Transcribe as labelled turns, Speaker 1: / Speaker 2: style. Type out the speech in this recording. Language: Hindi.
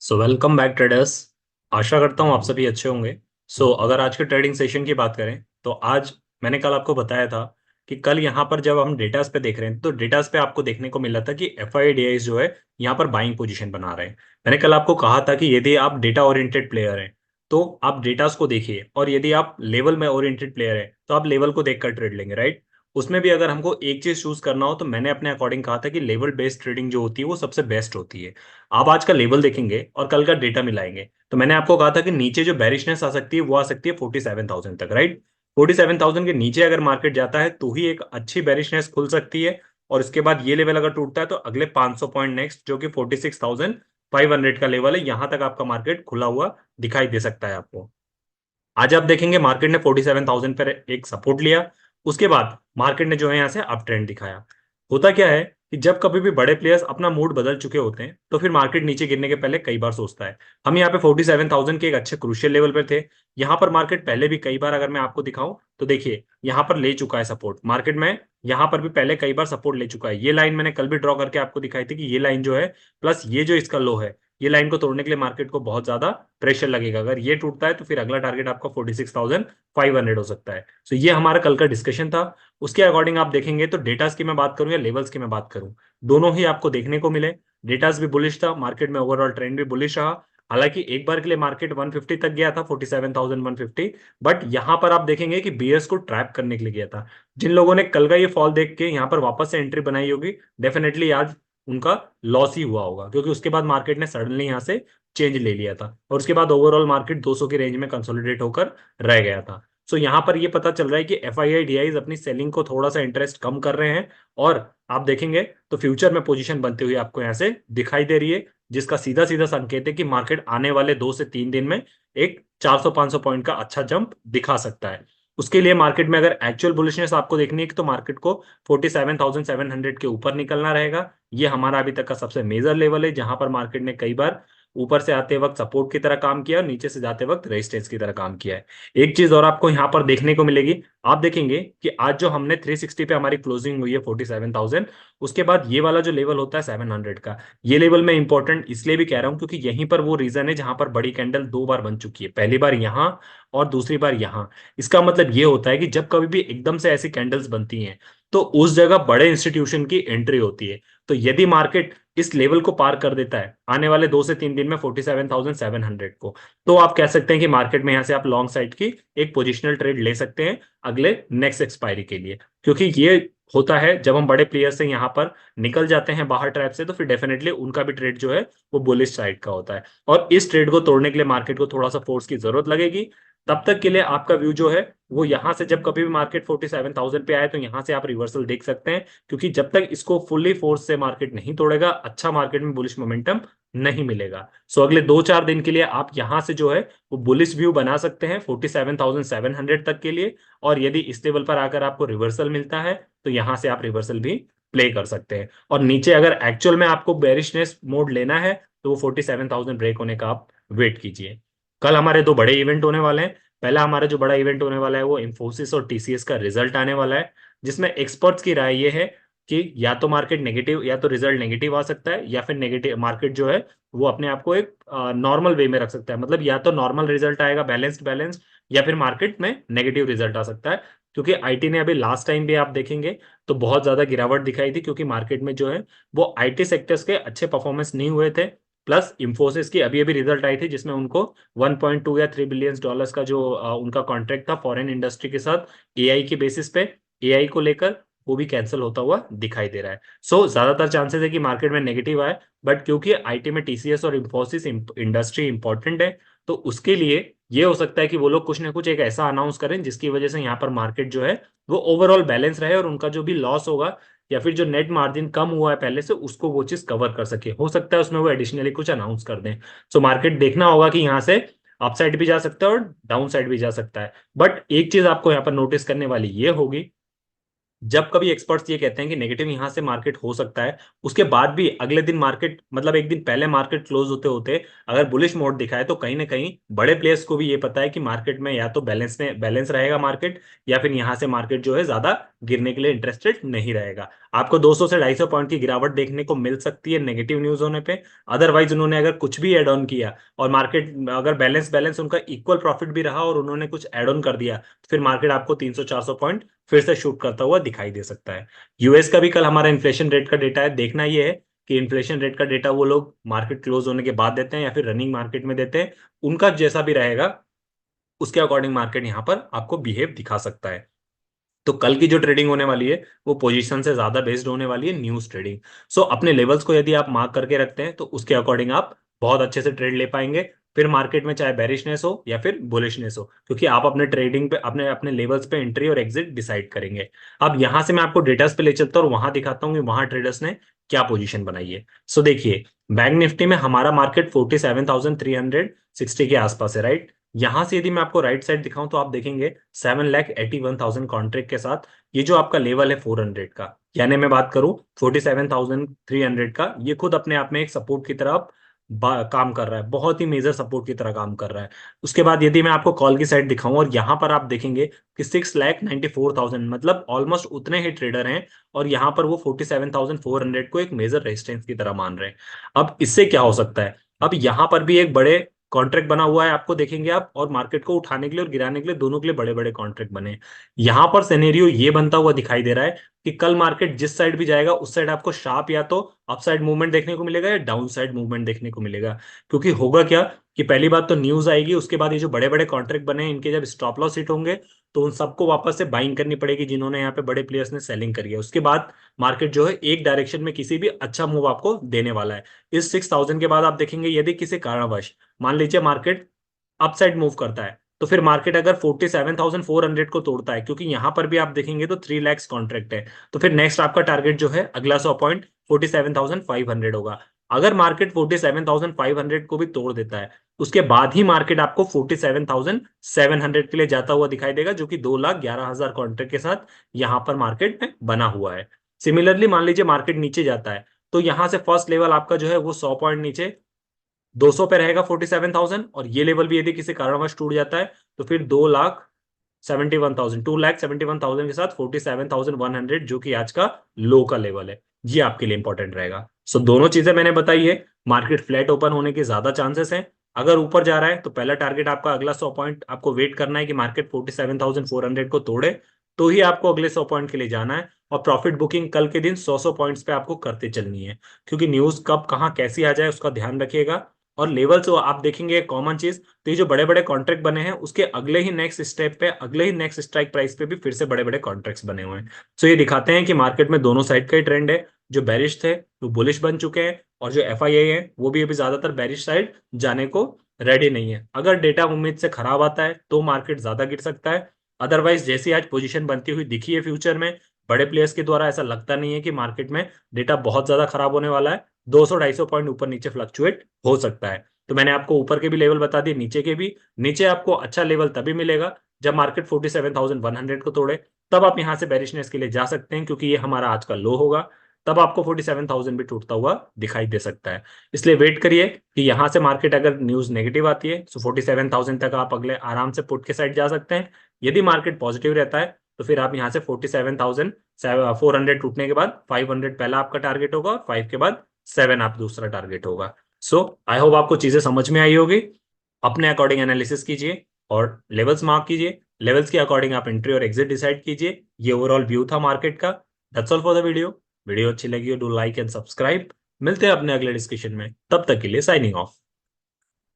Speaker 1: Welcome back traders. आशा करता हूँ आप सभी अच्छे होंगे। अगर आज के ट्रेडिंग सेशन की बात करें तो आज मैंने कल आपको बताया था कि कल यहाँ पर जब हम डेटास पे देख रहे हैं तो डेटास पे आपको देखने को मिला था कि एफ आई डी जो है यहाँ पर बाइंग पोजीशन बना रहे हैं। मैंने कल आपको कहा था कि यदि आप डेटा ओरिएंटेड प्लेयर हैं तो आप डेटास को देखिए, और यदि आप लेवल में ओरिएंटेड प्लेयर हैं तो आप लेवल को देखकर ट्रेड लेंगे, राइट। उसमें भी अगर हमको एक चीज चूज करना हो तो मैंने अपने अकॉर्डिंग कहा था कि लेवल बेस्ड ट्रेडिंग जो होती है वो सबसे बेस्ट होती है। आप आज का लेवल देखेंगे और कल का डेटा मिलाएंगे तो मैंने आपको कहा था कि नीचे जो बेरिशनेस आ सकती है वो आ सकती है 47,000 तक, राइट। 47,000 के नीचे अगर मार्केट जाता है तो ही एक अच्छी बेरिशनेस खुल सकती है। और इसके बाद ये लेवल अगर टूटता है तो अगले 500 पॉइंट नेक्स्ट जो कि 46,500 का लेवल है, यहां तक आपका मार्केट खुला हुआ दिखाई दे सकता है आपको। आज आप देखेंगे मार्केट ने 47,000 पर एक सपोर्ट लिया। उसके बाद मार्केट ने जो है यहाँ से अप ट्रेंड दिखाया। होता क्या है कि जब कभी भी बड़े प्लेयर्स अपना मूड बदल चुके होते हैं तो फिर मार्केट नीचे गिरने के पहले कई बार सोचता है। हम यहाँ पे 47,000 के एक अच्छे क्रूशियल लेवल पर थे। यहाँ पर मार्केट पहले भी कई बार, अगर मैं आपको दिखाऊं तो देखिए यहाँ पर ले चुका है सपोर्ट मार्केट में। यहाँ पर भी पहले कई बार सपोर्ट ले चुका है। ये लाइन मैंने कल भी ड्रॉ करके आपको दिखाई थी कि ये लाइन जो है प्लस ये जो इसका लो है, ये लाइन को तोड़ने के लिए मार्केट को बहुत ज्यादा प्रेशर लगेगा। अगर ये टूटता है तो फिर अगला टारगेट आपका 46,500 हो सकता है। ये हमारा कल का डिस्कशन था। उसके अकॉर्डिंग आप देखेंगे तो डेटास की मैं बात करूं या लेवल्स की मैं बात करूं, दोनों ही आपको देखने को मिले। डेटास भी बुलिश था, मार्केट में ओवरऑल ट्रेंड भी बुलिश रहा। हालांकि एक बार के लिए मार्केट 150 तक गया था, 47,150। बट यहां पर आप देखेंगे कि बीयर्स को ट्रैप करने के लिए गया था। जिन लोगों ने कल का ये फॉल देख के यहाँ पर वापस से एंट्री बनाई होगी, डेफिनेटली आज उनका लॉस ही हुआ होगा, क्योंकि उसके बाद मार्केट ने सडनली यहाँ से चेंज ले लिया था और उसके बाद ओवरऑल मार्केट 200 की रेंज में कंसोलिडेट होकर रह गया था। यहाँ पर ये पता चल रहा है कि F I I D eyes अपनी सेलिंग को थोड़ा सा इंटरेस्ट कम कर रहे हैं। और आप देखेंगे तो फ्यूचर में पोजीशन बनती हुई आपको यहाँ से दिखाई दे रही है, जिसका सीधा सीधा संकेत है कि मार्केट आने वाले 2 से 3 दिन में एक 400-500 पॉइंट का अच्छा जंप दिखा सकता है। उसके लिए मार्केट में अगर एक्चुअल बुलिशनेस आपको देखनी है तो मार्केट को 47,700 के ऊपर निकलना रहेगा। ये हमारा अभी तक का सबसे मेजर लेवल है, जहां पर मार्केट ने कई बार ऊपर से आते वक्त सपोर्ट की तरह काम किया और नीचे से जाते वक्त रेजिस्टेंस की तरह काम किया है। एक चीज और आपको यहां पर देखने को मिलेगी। आप देखेंगे कि आज जो हमने 360 पे हमारी क्लोजिंग हुई है 47,000, उसके बाद ये वाला जो लेवल होता है 700 का, ये लेवल मैं इंपॉर्टेंट इसलिए भी कह रहा हूं क्योंकि यहीं पर वो रीजन है जहां पर बड़ी कैंडल 2 बार बन चुकी है, पहली बार यहां और दूसरी बार यहां। इसका मतलब ये होता है कि जब कभी भी एकदम से ऐसी कैंडल्स बनती हैं तो उस जगह बड़े इंस्टीट्यूशन की एंट्री होती है। तो यदि मार्केट इस लेवल को पार कर देता है आने वाले 2 से 3 दिन में 47,700 को, तो आप कह सकते हैं कि मार्केट में यहां से आप लॉन्ग साइड की एक पोजिशनल ट्रेड ले सकते हैं अगले नेक्स्ट एक्सपायरी के लिए। क्योंकि ये होता है जब हम बड़े प्लेयर से यहाँ पर निकल जाते हैं बाहर ट्रैप से तो फिर डेफिनेटली उनका भी ट्रेड जो है वो बुलिश साइड का होता है। और इस ट्रेड को तोड़ने के लिए मार्केट को थोड़ा सा फोर्स की जरूरत लगेगी। तब तक के लिए आपका व्यू जो है वो यहां से जब कभी भी मार्केट 47,000 पे आए तो यहां से आप रिवर्सल देख सकते हैं, क्योंकि जब तक इसको फुल्ली फोर्स से मार्केट नहीं तोड़ेगा अच्छा मार्केट में बुलिश मोमेंटम नहीं मिलेगा। अगले 2-4 दिन के लिए आप यहां से जो है वो बुलिश व्यू बना सकते हैं 47,700 तक के लिए। और यदि इस लेवल पर आकर आपको रिवर्सल मिलता है तो यहां से आप रिवर्सल भी प्ले कर सकते हैं। और नीचे अगर एक्चुअल में आपको बेरिशनेस मोड लेना है तो वो 47,000 ब्रेक होने का आप वेट कीजिए। कल हमारे दो बड़े इवेंट होने वाले हैं। पहला हमारा जो बड़ा इवेंट होने वाला है वो इंफोसिस और टीसीएस का रिजल्ट आने वाला है, जिसमें एक्सपर्ट्स की राय ये है कि या तो मार्केट नेगेटिव, या तो रिजल्ट नेगेटिव आ सकता है, या फिर नेगेटिव मार्केट जो है वो अपने आप को एक नॉर्मल वे में रख सकता है। मतलब या तो नॉर्मल रिजल्ट आएगा बैलेंस्ड, या फिर मार्केट में नेगेटिव रिजल्ट आ सकता है। क्योंकि आईटी ने अभी लास्ट टाइम भी आप देखेंगे तो बहुत ज्यादा गिरावट दिखाई थी, क्योंकि मार्केट में जो है वो आईटी सेक्टर्स के अच्छे परफॉर्मेंस नहीं हुए थे। प्लस इंफोसिस की अभी अभी रिजल्ट आई थी जिसमें उनको 1.2 या 3 बिलियन डॉलर्स का जो उनका कॉन्ट्रैक्ट था फॉरेन इंडस्ट्री के साथ एआई के बेसिस पे, एआई को लेकर, वो भी कैंसिल होता हुआ दिखाई दे रहा है। ज्यादातर चांसेस है कि मार्केट में नेगेटिव आए। बट क्योंकि आईटी में टीसीएस और इंफोसिस इंडस्ट्री इंपॉर्टेंट है, तो उसके लिए ये हो सकता है कि वो लोग कुछ ना कुछ एक ऐसा अनाउंस करें जिसकी वजह से यहाँ पर मार्केट जो है वो ओवरऑल बैलेंस रहे और उनका जो भी लॉस होगा या फिर जो नेट मार्जिन कम हुआ है पहले से उसको वो चीज कवर कर सके। हो सकता है उसमें वो एडिशनली कुछ अनाउंस कर दें। मार्केट देखना होगा कि यहाँ से अपसाइड भी जा सकता है और डाउन साइड भी जा सकता है। बट एक चीज आपको यहाँ पर नोटिस करने वाली ये होगी, जब कभी एक्सपर्ट्स ये कहते हैं कि नेगेटिव यहां से मार्केट हो सकता है, उसके बाद भी अगले दिन मार्केट, मतलब एक दिन पहले मार्केट क्लोज होते होते अगर बुलिश मोड दिखाए तो कहीं ना कहीं बड़े प्लेयर्स को भी ये पता है कि मार्केट में या तो बैलेंस रहेगा मार्केट, या फिर यहां से मार्केट जो है ज्यादा गिरने के लिए इंटरेस्टेड नहीं रहेगा। आपको 200 से 250 पॉइंट की गिरावट देखने को मिल सकती है नेगेटिव न्यूज होने पे। अदरवाइज उन्होंने अगर कुछ भी एड ऑन किया और मार्केट अगर बैलेंस बैलेंस उनका इक्वल प्रॉफिट भी रहा और उन्होंने कुछ एड ऑन कर दिया, तो फिर मार्केट आपको 300-400 पॉइंट फिर से शूट करता हुआ दिखाई दे सकता है। यूएस का भी कल हमारा इन्फ्लेशन रेट का डेटा है, देखना ये है कि इन्फ्लेशन रेट का डेटा वो लोग मार्केट क्लोज होने के बाद देते हैं या फिर रनिंग मार्केट में देते हैं। उनका जैसा भी रहेगा उसके अकॉर्डिंग मार्केट यहाँ पर आपको बिहेव दिखा सकता है। तो कल की जो ट्रेडिंग होने वाली है वो पोजीशन से ज्यादा बेस्ड होने वाली है न्यूज ट्रेडिंग। सो अपने लेवल्स को यदि आप मार्क करके रखते हैं तो उसके अकॉर्डिंग आप बहुत अच्छे से ट्रेड ले पाएंगे। फिर मार्केट में चाहे बेरिशनेस हो या फिर बुलिशनेस हो, क्योंकि आप अपने ट्रेडिंग पे अपने अपने लेवल्स पे एंट्री और एग्जिट डिसाइड करेंगे। अब यहां से मैं आपको डेटास पे ले चलता हूँ और वहां दिखाता हूँ कि वहां ट्रेडर्स ने क्या पोजीशन बनाई है। सो देखिए, बैंक निफ्टी में हमारा मार्केट 47,360 के आसपास है, राइट। यहां से यदि मैं आपको राइट साइड दिखाऊं तो आप देखेंगे 7,81,000 कॉन्ट्रैक्ट के साथ ये जो आपका लेवल है 400 का, यानी मैं बात करूं 47,300 का, ये खुद अपने आप में एक सपोर्ट की तरह काम कर रहा है, बहुत ही मेजर सपोर्ट की तरह काम कर रहा है। उसके बाद यदि मैं आपको कॉल की साइड दिखाऊं और यहां पर आप देखेंगे कि 6,94,000, मतलब ऑलमोस्ट उतने ही ट्रेडर हैं और यहां पर वो 47,400 को एक मेजर रेजिस्टेंस की तरह मान रहे हैं। अब इससे क्या हो सकता है, अब यहां पर भी एक बड़े कॉन्ट्रैक्ट बना हुआ है, आपको देखेंगे आप, और मार्केट को उठाने के लिए और गिराने के लिए दोनों के लिए बड़े बड़े कॉन्ट्रैक्ट बने हैं। यहां पर सिनेरियो ये बनता हुआ दिखाई दे रहा है कि कल मार्केट जिस साइड भी जाएगा उस साइड आपको शार्प या तो अपसाइड मूवमेंट देखने को मिलेगा या डाउन साइड मूवमेंट देखने को मिलेगा। क्योंकि होगा क्या कि पहली बात तो न्यूज आएगी, उसके बाद ये जो बड़े बड़े कॉन्ट्रैक्ट बने हैं इनके जब स्टॉप लॉस हिट होंगे तो उन सबको वापस से बाइंग करनी पड़ेगी जिन्होंने यहाँ पे बड़े प्लेयर्स ने सेलिंग करी है। उसके बाद मार्केट जो है एक डायरेक्शन में किसी भी अच्छा मूव आपको देने वाला है। इस 6,000 के बाद आप देखेंगे यदि किसी कारणवश मान लीजिए मार्केट अपसाइड मूव करता है, तो फिर मार्केट अगर 47,400 को तोड़ता है, क्योंकि यहां पर भी आप देखेंगे तो 3 लाख कॉन्ट्रैक्ट है, तो फिर नेक्स्ट आपका टारगेट जो है अगला 100 पॉइंट 47,500 होगा। अगर मार्केट 47,500 को भी तोड़ देता है उसके बाद ही मार्केट आपको 47,700 के लिए जाता हुआ दिखाई देगा, जो कि 2,11,000 कॉन्ट्रैक्ट के साथ यहां पर मार्केट में बना हुआ है। सिमिलरली मान लीजिए मार्केट नीचे जाता है तो यहां से फर्स्ट लेवल आपका जो है वो 100 पॉइंट नीचे 200 पे रहेगा 47,000, और ये लेवल भी यदि किसी कारणवश टूट जाता है तो फिर 2,71,000, 2,71,000 के साथ 47,100 जो कि आज का लो का लेवल है, ये आपके लिए इंपॉर्टेंट रहेगा। सो दोनों चीजें मैंने बताई है। मार्केट फ्लैट ओपन होने के ज्यादा चांसेस हैं। अगर ऊपर जा रहा है तो पहला टारगेट आपका अगला 100 पॉइंट आपको वेट करना है कि मार्केट 47,400 को तोड़े, तो ही आपको अगले 100 पॉइंट के लिए जाना है। और प्रॉफिट बुकिंग कल के दिन 100 पॉइंट्स पे आपको करते चलनी है, क्योंकि न्यूज कब कहाँ कैसी आ जाए उसका ध्यान रखिएगा। और लेवल्स आप देखेंगे कॉमन चीज, तो ये जो बड़े बड़े कॉन्ट्रैक्ट बने हैं उसके अगले ही नेक्स्ट स्टेप पे, अगले ही नेक्स्ट स्ट्राइक प्राइस पे भी फिर से बड़े बड़े कॉन्ट्रैक्ट्स बने हुए हैं। सो ये दिखाते हैं कि मार्केट में दोनों साइड का ही ट्रेंड है। जो बेरिश थे वो बुलिश बन चुके हैं और जो एफआईआई है वो भी अभी ज्यादातर बेरिश साइड जाने को रेडी नहीं है। अगर डेटा उम्मीद से खराब आता है तो मार्केट ज्यादा गिर सकता है। अदरवाइज जैसी आज पोजीशन बनती हुई दिखी है फ्यूचर में बड़े प्लेयर्स के द्वारा, ऐसा लगता नहीं है कि मार्केट में डेटा बहुत ज्यादा खराब होने वाला है। 200-250 पॉइंट ऊपर नीचे फ्लक्चुएट हो सकता है। तो मैंने आपको ऊपर के भी लेवल बता दिए, नीचे के भी। नीचे आपको अच्छा लेवल तभी मिलेगा जब मार्केट 47,100 को तोड़े, तब आप यहां से बेरिशनेस के लिए जा सकते हैं, क्योंकि ये हमारा आज का लो होगा। तब आपको 47,000 भी टूटता हुआ दिखाई दे सकता है। इसलिए वेट करिए कि यहां से मार्केट अगर न्यूज नेगेटिव आती है तो 47,000 तक आप अगले आराम से पुट के साइड जा सकते हैं। यदि मार्केट पॉजिटिव रहता है तो फिर आप यहाँ से 47,400 टूटने के बाद 500 पहला आपका टारगेट होगा, 5 के बाद 7 आप दूसरा टारगेट होगा। सो आई होप आपको चीजें समझ में आई होगी। अपने अकॉर्डिंग एनालिसिस कीजिए और लेवल्स मार्क कीजिए। लेवल्स के अकॉर्डिंग आप एंट्री और एग्जिट डिसाइड कीजिए। ये ओवरऑल व्यू था मार्केट का। That's all for the video. Video अच्छी लगी हो डू लाइक एंड सब्सक्राइब। मिलते हैं अपने अगले डिस्कशन में, तब तक के लिए साइनिंग ऑफ।